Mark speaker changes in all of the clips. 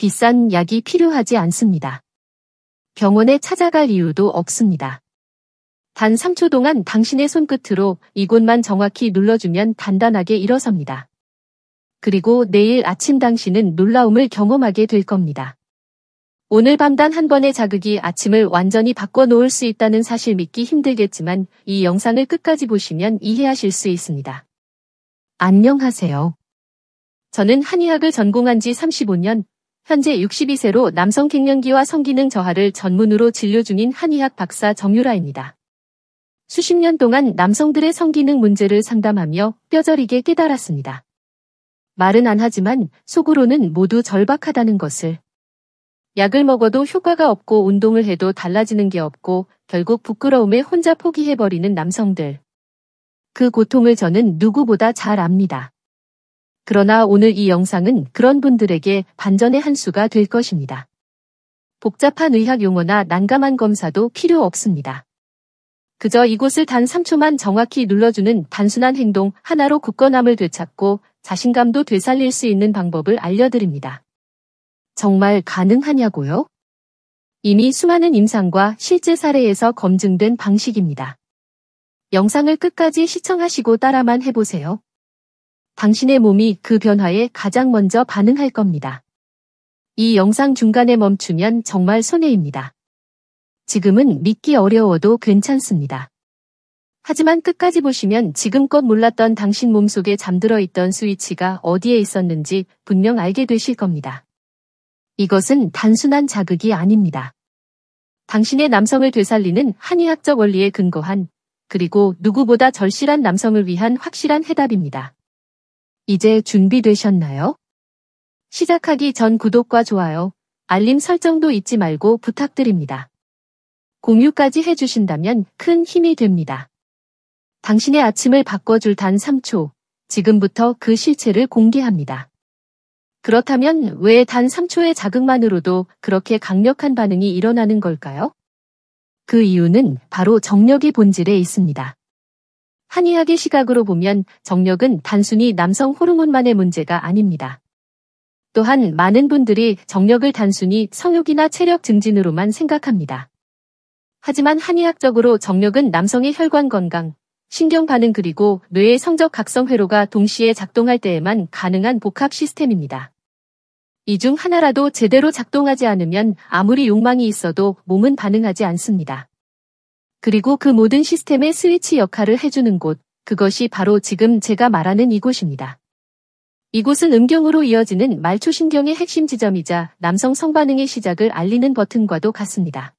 Speaker 1: 비싼 약이 필요하지 않습니다. 병원에 찾아갈 이유도 없습니다. 단 3초 동안 당신의 손끝으로 이곳만 정확히 눌러주면 단단하게 일어섭니다. 그리고 내일 아침 당신은 놀라움을 경험하게 될 겁니다. 오늘 밤 단 한 번의 자극이 아침을 완전히 바꿔놓을 수 있다는 사실 믿기 힘들겠지만 이 영상을 끝까지 보시면 이해하실 수 있습니다. 안녕하세요. 저는 한의학을 전공한 지 35년, 현재 62세로 남성 갱년기와 성기능 저하를 전문으로 진료 중인 한의학 박사 정유라입니다. 수십 년 동안 남성들의 성기능 문제를 상담하며 뼈저리게 깨달았습니다. 말은 안 하지만 속으로는 모두 절박하다는 것을. 약을 먹어도 효과가 없고 운동을 해도 달라지는 게 없고 결국 부끄러움에 혼자 포기해버리는 남성들. 그 고통을 저는 누구보다 잘 압니다. 그러나 오늘 이 영상은 그런 분들에게 반전의 한 수가 될 것입니다. 복잡한 의학 용어나 난감한 검사도 필요 없습니다. 그저 이곳을 단 3초만 정확히 눌러주는 단순한 행동 하나로 굳건함을 되찾고 자신감도 되살릴 수 있는 방법을 알려드립니다. 정말 가능하냐고요? 이미 수많은 임상과 실제 사례에서 검증된 방식입니다. 영상을 끝까지 시청하시고 따라만 해보세요. 당신의 몸이 그 변화에 가장 먼저 반응할 겁니다. 이 영상 중간에 멈추면 정말 손해입니다. 지금은 믿기 어려워도 괜찮습니다. 하지만 끝까지 보시면 지금껏 몰랐던 당신 몸속에 잠들어 있던 스위치가 어디에 있었는지 분명 알게 되실 겁니다. 이것은 단순한 자극이 아닙니다. 당신의 남성을 되살리는 한의학적 원리에 근거한 그리고 누구보다 절실한 남성을 위한 확실한 해답입니다. 이제 준비되셨나요? 시작하기 전 구독과 좋아요, 알림 설정도 잊지 말고 부탁드립니다. 공유까지 해주신다면 큰 힘이 됩니다. 당신의 아침을 바꿔줄 단 3초, 지금부터 그 실체를 공개합니다. 그렇다면 왜 단 3초의 자극만으로도 그렇게 강력한 반응이 일어나는 걸까요? 그 이유는 바로 정력의 본질에 있습니다. 한의학의 시각으로 보면 정력은 단순히 남성 호르몬만의 문제가 아닙니다. 또한 많은 분들이 정력을 단순히 성욕이나 체력 증진으로만 생각합니다. 하지만 한의학적으로 정력은 남성의 혈관 건강, 신경 반응 그리고 뇌의 성적 각성 회로가 동시에 작동할 때에만 가능한 복합 시스템입니다. 이 중 하나라도 제대로 작동하지 않으면 아무리 욕망이 있어도 몸은 반응하지 않습니다. 그리고 그 모든 시스템의 스위치 역할을 해주는 곳, 그것이 바로 지금 제가 말하는 이곳입니다. 이곳은 음경으로 이어지는 말초신경의 핵심 지점이자 남성 성반응의 시작을 알리는 버튼과도 같습니다.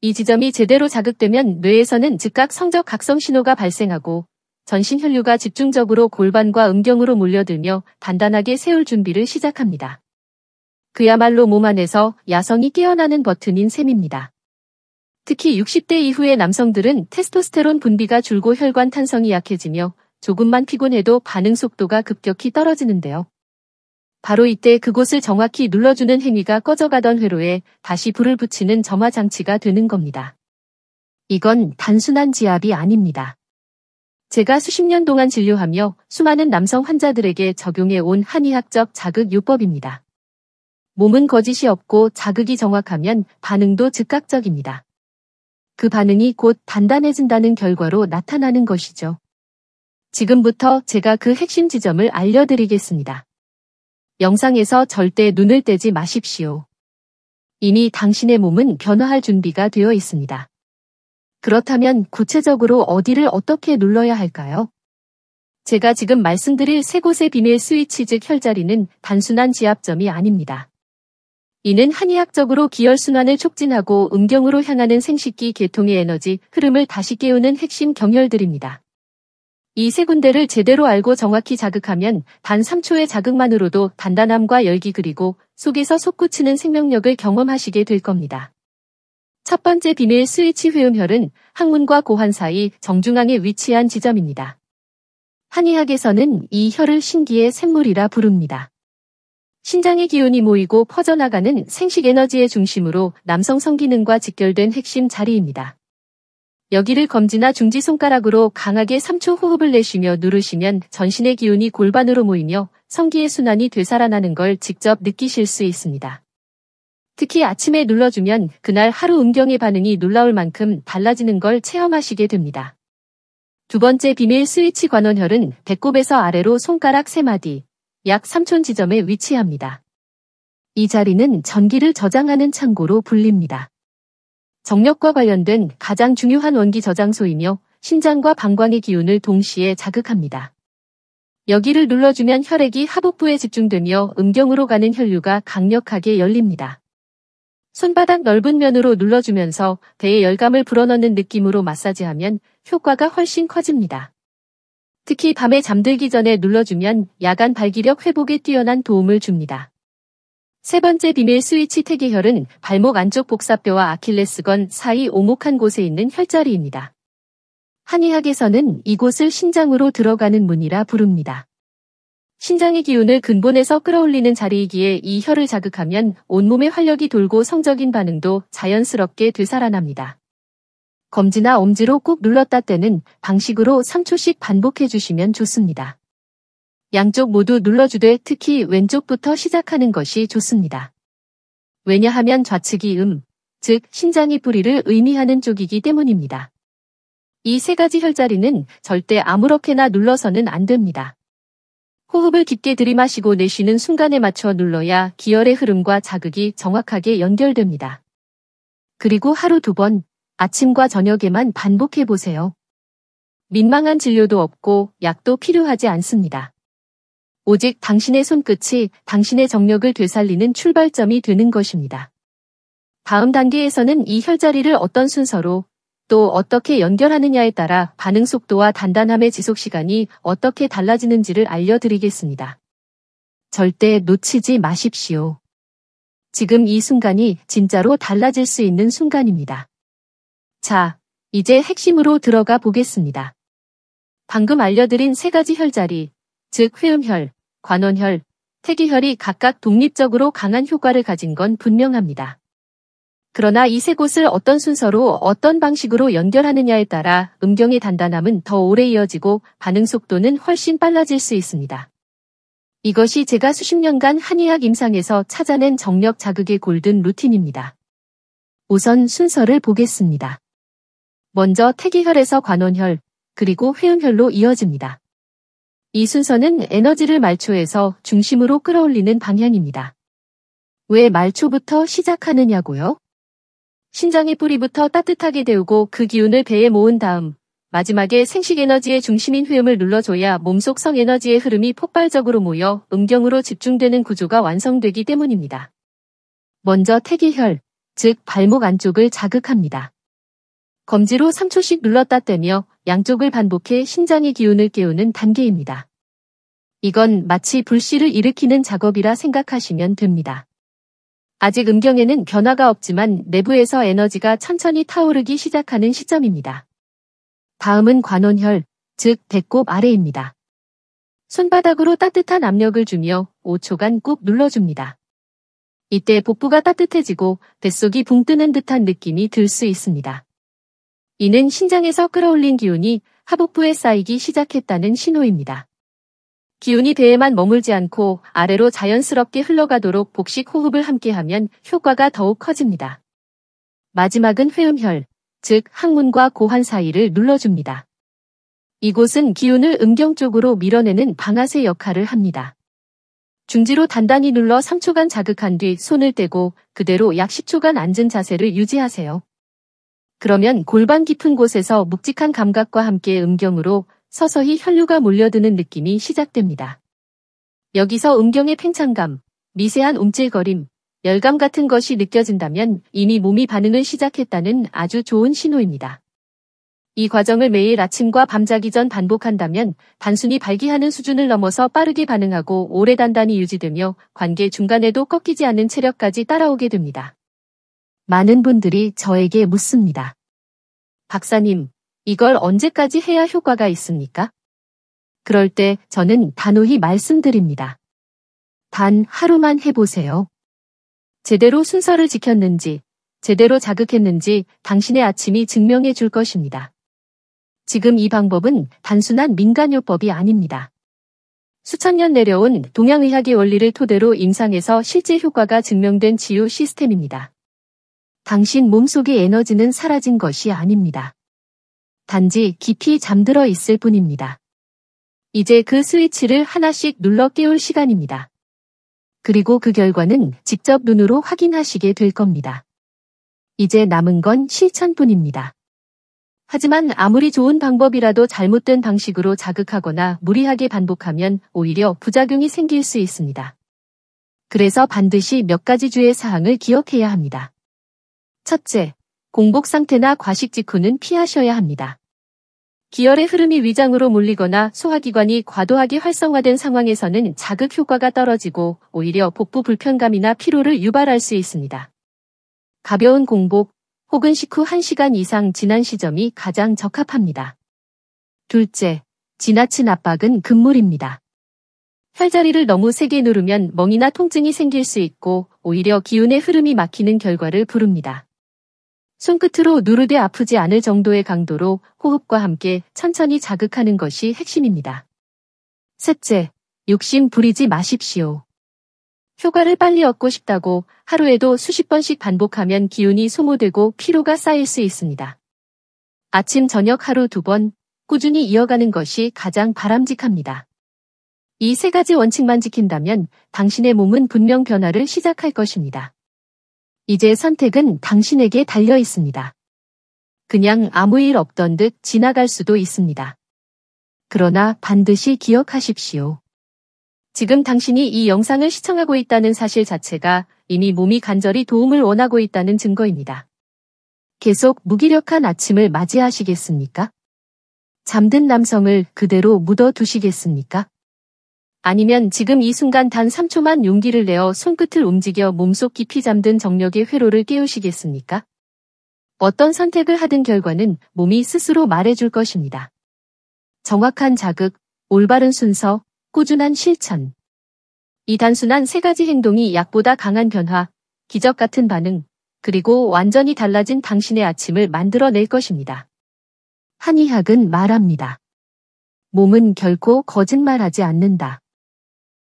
Speaker 1: 이 지점이 제대로 자극되면 뇌에서는 즉각 성적 각성 신호가 발생하고 전신 혈류가 집중적으로 골반과 음경으로 몰려들며 단단하게 세울 준비를 시작합니다. 그야말로 몸 안에서 야성이 깨어나는 버튼인 셈입니다. 특히 60대 이후의 남성들은 테스토스테론 분비가 줄고 혈관 탄성이 약해지며 조금만 피곤해도 반응 속도가 급격히 떨어지는데요. 바로 이때 그곳을 정확히 눌러주는 행위가 꺼져가던 회로에 다시 불을 붙이는 점화 장치가 되는 겁니다. 이건 단순한 지압이 아닙니다. 제가 수십 년 동안 진료하며 수많은 남성 환자들에게 적용해 온 한의학적 자극 요법입니다. 몸은 거짓이 없고 자극이 정확하면 반응도 즉각적입니다. 그 반응이 곧 단단해진다는 결과로 나타나는 것이죠. 지금부터 제가 그 핵심 지점을 알려드리겠습니다. 영상에서 절대 눈을 떼지 마십시오. 이미 당신의 몸은 변화할 준비가 되어 있습니다. 그렇다면 구체적으로 어디를 어떻게 눌러야 할까요? 제가 지금 말씀드릴 세 곳의 비밀 스위치 즉 혈자리는 단순한 지압점이 아닙니다. 이는 한의학적으로 기혈순환을 촉진하고 음경으로 향하는 생식기 계통의 에너지 흐름을 다시 깨우는 핵심 경혈들입니다. 이 세 군데를 제대로 알고 정확히 자극하면 단 3초의 자극만으로도 단단함과 열기 그리고 속에서 솟구치는 생명력을 경험하시게 될 겁니다. 첫 번째 비밀 스위치 회음혈은 항문과 고환 사이 정중앙에 위치한 지점입니다. 한의학에서는 이 혈을 신기의 샘물이라 부릅니다. 신장의 기운이 모이고 퍼져나가는 생식 에너지의 중심으로 남성 성기능과 직결된 핵심 자리입니다. 여기를 검지나 중지손가락으로 강하게 3초 호흡을 내쉬며 누르시면 전신의 기운이 골반으로 모이며 성기의 순환이 되살아나는 걸 직접 느끼실 수 있습니다. 특히 아침에 눌러주면 그날 하루 음경의 반응이 놀라울 만큼 달라지는 걸 체험하시게 됩니다. 두 번째 비밀 스위치 관원혈은 배꼽에서 아래로 손가락 3마디, 약 3촌 지점에 위치합니다. 이 자리는 전기를 저장하는 창고로 불립니다. 정력과 관련된 가장 중요한 원기 저장소이며 신장과 방광의 기운을 동시에 자극합니다. 여기를 눌러주면 혈액이 하복부에 집중되며 음경으로 가는 혈류가 강력하게 열립니다. 손바닥 넓은 면으로 눌러주면서 배에 열감을 불어넣는 느낌으로 마사지하면 효과가 훨씬 커집니다. 특히 밤에 잠들기 전에 눌러주면 야간 발기력 회복에 뛰어난 도움을 줍니다. 세 번째 비밀 스위치 태기혈은 발목 안쪽 복사뼈와 아킬레스건 사이 오목한 곳에 있는 혈자리입니다. 한의학에서는 이곳을 신장으로 들어가는 문이라 부릅니다. 신장의 기운을 근본에서 끌어올리는 자리이기에 이 혈을 자극하면 온몸에 활력이 돌고 성적인 반응도 자연스럽게 되살아납니다. 검지나 엄지로 꾹 눌렀다 떼는 방식으로 3초씩 반복해 주시면 좋습니다. 양쪽 모두 눌러주되 특히 왼쪽부터 시작하는 것이 좋습니다. 왜냐하면 좌측이 즉 신장의 뿌리를 의미하는 쪽이기 때문입니다. 이 세 가지 혈자리는 절대 아무렇게나 눌러서는 안 됩니다. 호흡을 깊게 들이마시고 내쉬는 순간에 맞춰 눌러야 기혈의 흐름과 자극이 정확하게 연결됩니다. 그리고 하루 2번, 아침과 저녁에만 반복해 보세요. 민망한 진료도 없고 약도 필요하지 않습니다. 오직 당신의 손끝이 당신의 정력을 되살리는 출발점이 되는 것입니다. 다음 단계에서는 이 혈자리를 어떤 순서로 또 어떻게 연결하느냐에 따라 반응 속도와 단단함의 지속 시간이 어떻게 달라지는지를 알려드리겠습니다. 절대 놓치지 마십시오. 지금 이 순간이 진짜로 달라질 수 있는 순간입니다. 자, 이제 핵심으로 들어가 보겠습니다. 방금 알려드린 세 가지 혈자리, 즉 회음혈, 관원혈, 태기혈이 각각 독립적으로 강한 효과를 가진 건 분명합니다. 그러나 이 세 곳을 어떤 순서로 어떤 방식으로 연결하느냐에 따라 음경의 단단함은 더 오래 이어지고 반응 속도는 훨씬 빨라질 수 있습니다. 이것이 제가 수십 년간 한의학 임상에서 찾아낸 정력 자극의 골든 루틴입니다. 우선 순서를 보겠습니다. 먼저 태기혈에서 관원혈, 그리고 회음혈로 이어집니다. 이 순서는 에너지를 말초에서 중심으로 끌어올리는 방향입니다. 왜 말초부터 시작하느냐고요? 신장의 뿌리부터 따뜻하게 데우고 그 기운을 배에 모은 다음 마지막에 생식 에너지의 중심인 회음을 눌러줘야 몸속 성 에너지의 흐름이 폭발적으로 모여 음경으로 집중되는 구조가 완성되기 때문입니다. 먼저 태기혈, 즉 발목 안쪽을 자극합니다. 검지로 3초씩 눌렀다 떼며 양쪽을 반복해 신장의 기운을 깨우는 단계입니다. 이건 마치 불씨를 일으키는 작업이라 생각하시면 됩니다. 아직 음경에는 변화가 없지만 내부에서 에너지가 천천히 타오르기 시작하는 시점입니다. 다음은 관원혈, 즉 배꼽 아래입니다. 손바닥으로 따뜻한 압력을 주며 5초간 꾹 눌러줍니다. 이때 복부가 따뜻해지고 뱃속이 붕 뜨는 듯한 느낌이 들 수 있습니다. 이는 신장에서 끌어올린 기운이 하복부에 쌓이기 시작했다는 신호입니다. 기운이 배에만 머물지 않고 아래로 자연스럽게 흘러가도록 복식 호흡을 함께하면 효과가 더욱 커집니다. 마지막은 회음혈, 즉 항문과 고환 사이를 눌러줍니다. 이곳은 기운을 음경 쪽으로 밀어내는 방아쇠 역할을 합니다. 중지로 단단히 눌러 3초간 자극한 뒤 손을 떼고 그대로 약 10초간 앉은 자세를 유지하세요. 그러면 골반 깊은 곳에서 묵직한 감각과 함께 음경으로 서서히 혈류가 몰려드는 느낌이 시작됩니다. 여기서 음경의 팽창감, 미세한 움찔거림, 열감 같은 것이 느껴진다면 이미 몸이 반응을 시작했다는 아주 좋은 신호입니다. 이 과정을 매일 아침과 밤자기 전 반복한다면 단순히 발기하는 수준을 넘어서 빠르게 반응하고 오래 단단히 유지되며 관계 중간에도 꺾이지 않는 체력까지 따라오게 됩니다. 많은 분들이 저에게 묻습니다. 박사님, 이걸 언제까지 해야 효과가 있습니까? 그럴 때 저는 단호히 말씀드립니다. 단 하루만 해보세요. 제대로 순서를 지켰는지, 제대로 자극했는지 당신의 아침이 증명해 줄 것입니다. 지금 이 방법은 단순한 민간요법이 아닙니다. 수천 년 내려온 동양의학의 원리를 토대로 임상에서 실제 효과가 증명된 치유 시스템입니다. 당신 몸속의 에너지는 사라진 것이 아닙니다. 단지 깊이 잠들어 있을 뿐입니다. 이제 그 스위치를 하나씩 눌러 깨울 시간입니다. 그리고 그 결과는 직접 눈으로 확인하시게 될 겁니다. 이제 남은 건 실천뿐입니다. 하지만 아무리 좋은 방법이라도 잘못된 방식으로 자극하거나 무리하게 반복하면 오히려 부작용이 생길 수 있습니다. 그래서 반드시 몇 가지 주의 사항을 기억해야 합니다. 첫째, 공복 상태나 과식 직후는 피하셔야 합니다. 기혈의 흐름이 위장으로 몰리거나 소화기관이 과도하게 활성화된 상황에서는 자극 효과가 떨어지고 오히려 복부 불편감이나 피로를 유발할 수 있습니다. 가벼운 공복 혹은 식후 1시간 이상 지난 시점이 가장 적합합니다. 둘째, 지나친 압박은 금물입니다. 혈자리를 너무 세게 누르면 멍이나 통증이 생길 수 있고 오히려 기운의 흐름이 막히는 결과를 부릅니다. 손끝으로 누르되 아프지 않을 정도의 강도로 호흡과 함께 천천히 자극하는 것이 핵심입니다. 셋째, 욕심 부리지 마십시오. 효과를 빨리 얻고 싶다고 하루에도 수십 번씩 반복하면 기운이 소모되고 피로가 쌓일 수 있습니다. 아침, 저녁 하루 2번 꾸준히 이어가는 것이 가장 바람직합니다. 이 3가지 원칙만 지킨다면 당신의 몸은 분명 변화를 시작할 것입니다. 이제 선택은 당신에게 달려 있습니다. 그냥 아무 일 없던 듯 지나갈 수도 있습니다. 그러나 반드시 기억하십시오. 지금 당신이 이 영상을 시청하고 있다는 사실 자체가 이미 몸이 간절히 도움을 원하고 있다는 증거입니다. 계속 무기력한 아침을 맞이하시겠습니까? 잠든 남성을 그대로 묻어두시겠습니까? 아니면 지금 이 순간 단 3초만 용기를 내어 손끝을 움직여 몸속 깊이 잠든 정력의 회로를 깨우시겠습니까? 어떤 선택을 하든 결과는 몸이 스스로 말해줄 것입니다. 정확한 자극, 올바른 순서, 꾸준한 실천. 이 단순한 3가지 행동이 약보다 강한 변화, 기적 같은 반응, 그리고 완전히 달라진 당신의 아침을 만들어낼 것입니다. 한의학은 말합니다. 몸은 결코 거짓말하지 않는다.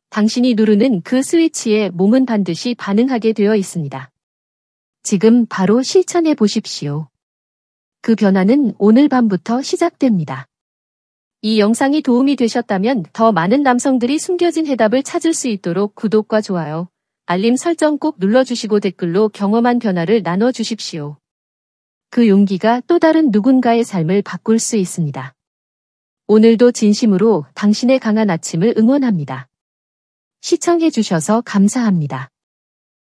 Speaker 1: 당신이 누르는 그 스위치에 몸은 반드시 반응하게 되어 있습니다. 지금 바로 실천해 보십시오. 그 변화는 오늘 밤부터 시작됩니다. 이 영상이 도움이 되셨다면 더 많은 남성들이 숨겨진 해답을 찾을 수 있도록 구독과 좋아요, 알림 설정 꼭 눌러주시고 댓글로 경험한 변화를 나눠주십시오. 그 용기가 또 다른 누군가의 삶을 바꿀 수 있습니다. 오늘도 진심으로 당신의 강한 아침을 응원합니다. 시청해주셔서 감사합니다.